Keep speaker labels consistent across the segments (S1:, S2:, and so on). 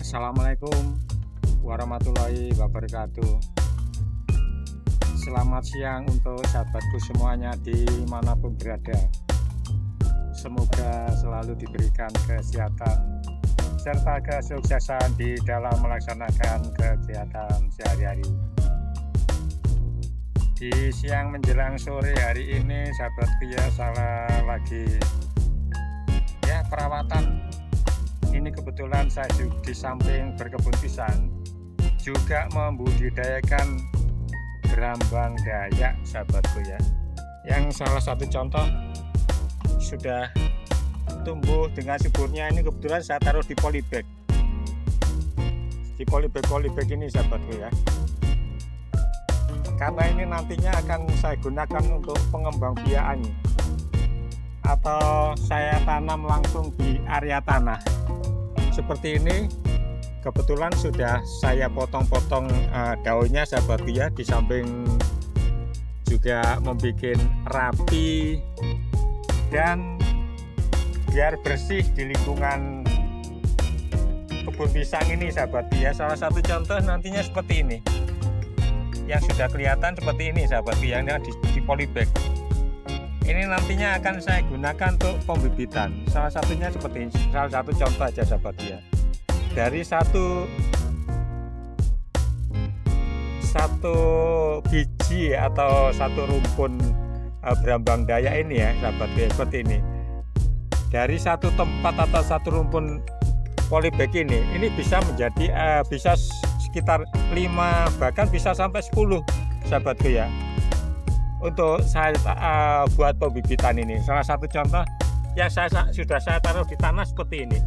S1: Assalamualaikum warahmatullahi wabarakatuh. Selamat siang untuk sahabatku semuanya dimanapun berada. Semoga selalu diberikan kesehatan serta kesuksesan di dalam melaksanakan kegiatan sehari-hari. Di siang menjelang sore hari ini sahabatku ya, saya lagi perawatan. Ini kebetulan saya di samping berkebun pisang juga membudidayakan berambang dayak sahabatku ya, yang salah satu contoh sudah tumbuh dengan suburnya. Ini kebetulan saya taruh di polybag, polybag ini sahabatku ya, karena ini nantinya akan saya gunakan untuk pengembang biakan atau saya tanam langsung di area tanah seperti ini. Kebetulan sudah saya potong-potong daunnya sahabat ya, di samping juga membuat rapi dan biar bersih di lingkungan kebun pisang ini sahabat ya. Salah satu contoh nantinya seperti ini, yang sudah kelihatan seperti ini sahabat ya, yang di polybag. Ini nantinya akan saya gunakan untuk pembibitan. Salah satunya seperti ini, salah satu contoh aja sahabat ya. Dari satu biji atau satu rumpun berambang dayak ini ya sahabat ya, seperti ini. Dari satu tempat atau satu rumpun polybag ini bisa menjadi bisa sekitar 5 bahkan bisa sampai 10 sahabatku ya, untuk saya buat pembibitan ini. Salah satu contoh yang sudah saya taruh di tanah seperti ini.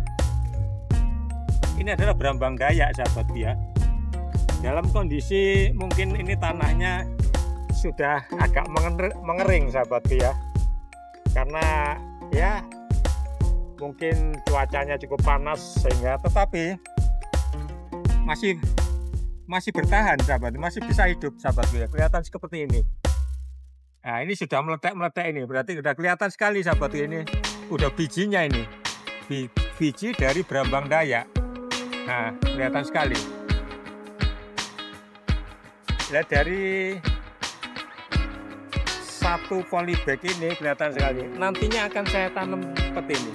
S1: Ini adalah berambang dayak sahabat ya. Dalam kondisi mungkin ini tanahnya sudah agak mengering sahabat ya, karena ya mungkin cuacanya cukup panas sehingga, tetapi masih bertahan sahabat, masih bisa hidup sahabat ya. Kelihatan seperti ini. Nah, ini sudah meledak ini, berarti sudah kelihatan sekali sahabat ini, udah bijinya ini, biji dari berambang dayak. Nah, kelihatan sekali. Lihat dari satu polybag ini kelihatan sekali. Nantinya akan saya tanam seperti ini.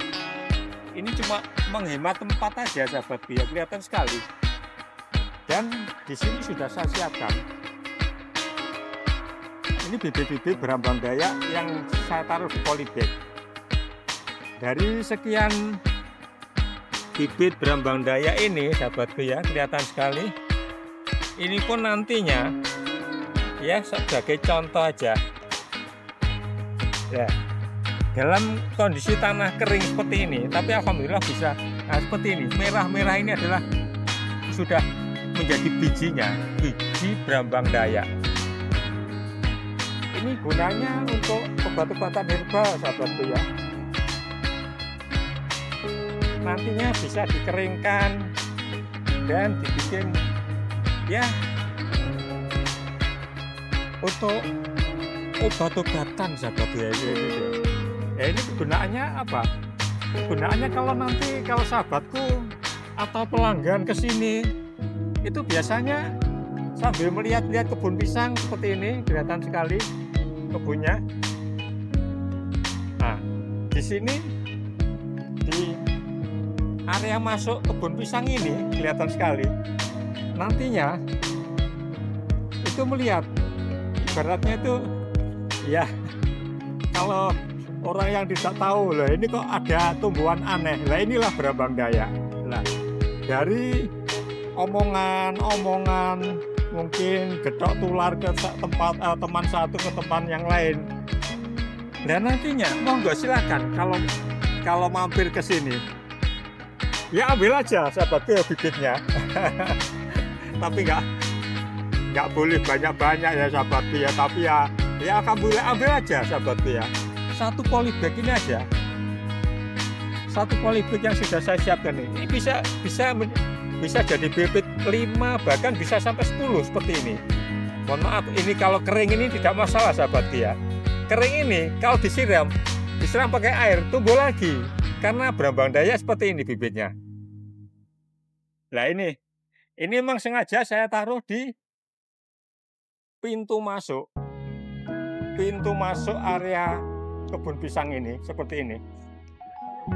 S1: Ini cuma menghemat tempat aja sahabat ya, kelihatan sekali. Dan di sini sudah saya siapkan. Ini bibit-bibit berambang dayak yang saya taruh di polybag. Dari sekian bibit berambang dayak ini sahabatku ya, kelihatan sekali. Ini pun nantinya ya sebagai contoh aja ya, dalam kondisi tanah kering seperti ini, tapi alhamdulillah bisa. Nah, seperti ini, merah-merah ini adalah sudah menjadi bijinya, biji berambang dayak. Ini gunanya untuk obat-obatan herbal sahabatku ya. Nantinya bisa dikeringkan dan dibikin ya untuk obat-obatan sahabatku ya. Ini kegunaannya apa? Kegunaannya kalau sahabatku atau pelanggan kesini itu biasanya sambil melihat-lihat kebun pisang seperti ini, kelihatan sekali kebunnya. Nah, di sini di area masuk kebun pisang ini kelihatan sekali. Nantinya itu melihat, ibaratnya itu ya, kalau orang yang tidak tahu lah ini kok ada tumbuhan aneh, lah inilah berambang dayak. Nah, dari omongan mungkin getok tular ke tempat teman satu ke teman yang lain. Dan nantinya monggo silakan kalau mampir ke sini ya, ambil aja sahabatku ya bibitnya. Tapi nggak boleh banyak-banyak ya sahabatku ya, tapi ya alhamdulillah ambil aja sahabatku ya. Satu polybag ini aja, satu polybag yang sudah saya siapkan ini bisa jadi bibit 5 bahkan bisa sampai 10 seperti ini. Mohon maaf, ini kalau kering ini tidak masalah sahabat ya. Kering ini kalau disiram pakai air tumbuh lagi, karena berambang dayak seperti ini bibitnya. Nah ini memang sengaja saya taruh di pintu masuk area kebun pisang ini, seperti ini.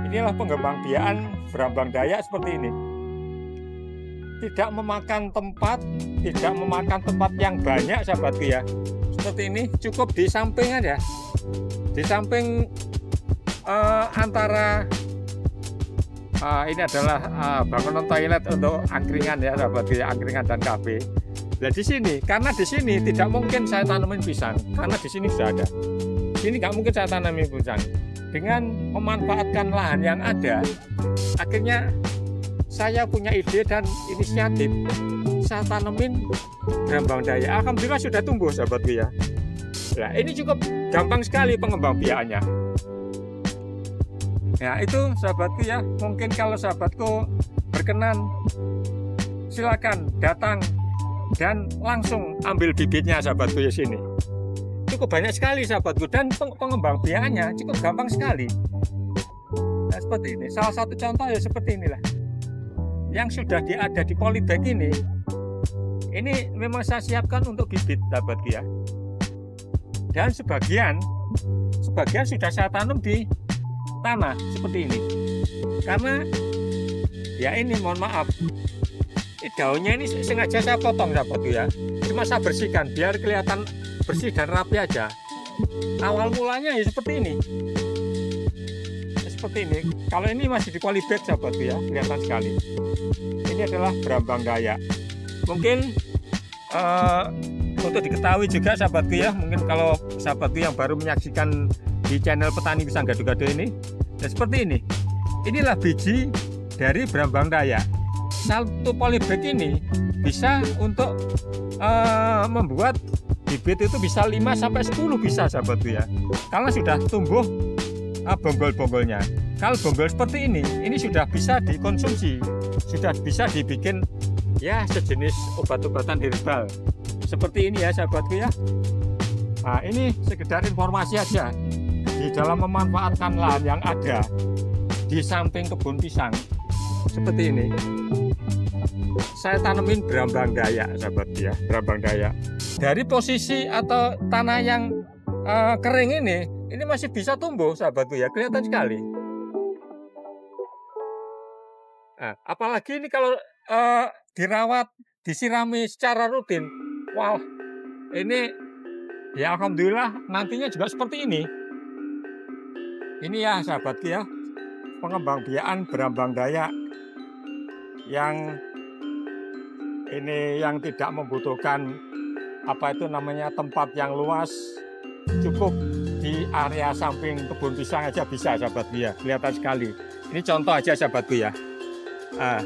S1: Inilah pengembangbiakan berambang Dayak seperti ini. Tidak memakan tempat yang banyak, sahabatku ya. Seperti ini, cukup di samping aja. Di samping antara ini adalah bangunan toilet untuk angkringan ya, sahabatku ya, angkringan dan kafe. Nah di sini, karena di sini tidak mungkin saya tanamin pisang, karena di sini sudah ada. Di sini nggak mungkin saya tanamin pisang. Dengan memanfaatkan lahan yang ada, akhirnya saya punya ide dan inisiatif. Saya tanemin berambang Dayak. Alhamdulillah sudah tumbuh, sahabatku ya. Nah ini cukup gampang sekali pengembangbiakannya. Ya itu, sahabatku ya. Mungkin kalau sahabatku berkenan, silakan datang dan langsung ambil bibitnya, sahabatku di sini. Cukup banyak sekali, sahabatku, dan pengembangbiakannya cukup gampang sekali. Nah, seperti ini. Salah satu contoh ya seperti inilah. Yang sudah ada di polybag ini memang saya siapkan untuk bibit, sahabatku ya. Dan sebagian sudah saya tanam di tanah seperti ini. Karena ya ini mohon maaf, daunnya ini sengaja saya potong, sahabatku ya. Cuma saya bersihkan biar kelihatan bersih dan rapi aja. Awal mulanya ya seperti ini. Seperti ini. Kalau ini masih di polybag, sahabatku ya, kelihatan sekali. Ini adalah berambang Dayak. Mungkin untuk diketahui juga, sahabatku ya, mungkin kalau sahabatku yang baru menyaksikan di channel Petani Pisang Gado-Gado ini, ya seperti ini. Inilah biji dari berambang Dayak. Satu polybag ini bisa untuk membuat bibit itu bisa 5-10 bisa, sahabatku ya. Karena sudah tumbuh bonggol-bonggolnya. Kalau bonggol seperti ini sudah bisa dikonsumsi, sudah bisa dibikin ya sejenis obat-obatan herbal. Seperti ini ya, sahabatku ya. Nah, ini sekedar informasi aja di dalam memanfaatkan lahan yang ada di samping kebun pisang. Seperti ini. Saya tanemin berambang Dayak, sahabatku ya, berambang Dayak. Dari posisi atau tanah yang kering ini masih bisa tumbuh, sahabatku ya, kelihatan sekali. Nah, apalagi ini kalau dirawat, disirami secara rutin, wow, ini ya alhamdulillah nantinya juga seperti ini. Ini ya, sahabatku ya, pengembangbiakan berambang Dayak yang tidak membutuhkan tempat yang luas, cukup di area samping kebun pisang aja bisa, sahabatku ya, kelihatan sekali. Ini contoh aja, sahabatku ya. Nah,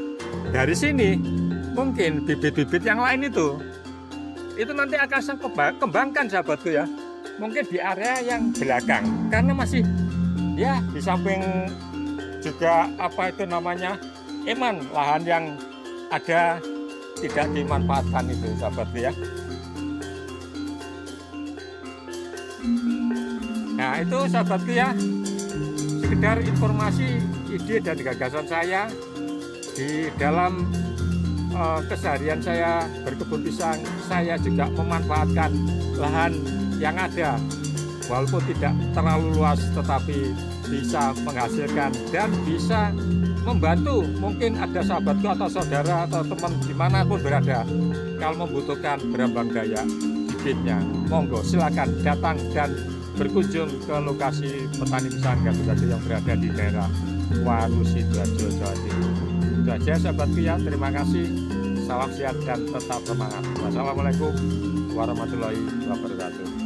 S1: dari sini mungkin bibit-bibit yang lain itu nanti akan saya kembangkan, sahabatku ya. Mungkin di area yang belakang, karena masih ya di samping juga lahan yang ada tidak dimanfaatkan itu, sahabatku ya. Nah itu, sahabatku ya, sekedar informasi, ide dan gagasan saya di dalam keseharian saya berkebun pisang. Saya juga memanfaatkan lahan yang ada, walaupun tidak terlalu luas, tetapi bisa menghasilkan dan bisa membantu. Mungkin ada sahabatku atau saudara atau teman dimanapun berada, kalau membutuhkan berambang Dayak bibitnya, monggo silakan datang dan berkunjung ke lokasi Petani Pisang Gado-Gado yang berada di daerah Waru, Sidoarjo, Jawa Timur. Itu aja, sahabatku ya, terima kasih, salam sehat dan tetap semangat. Wassalamualaikum warahmatullahi wabarakatuh.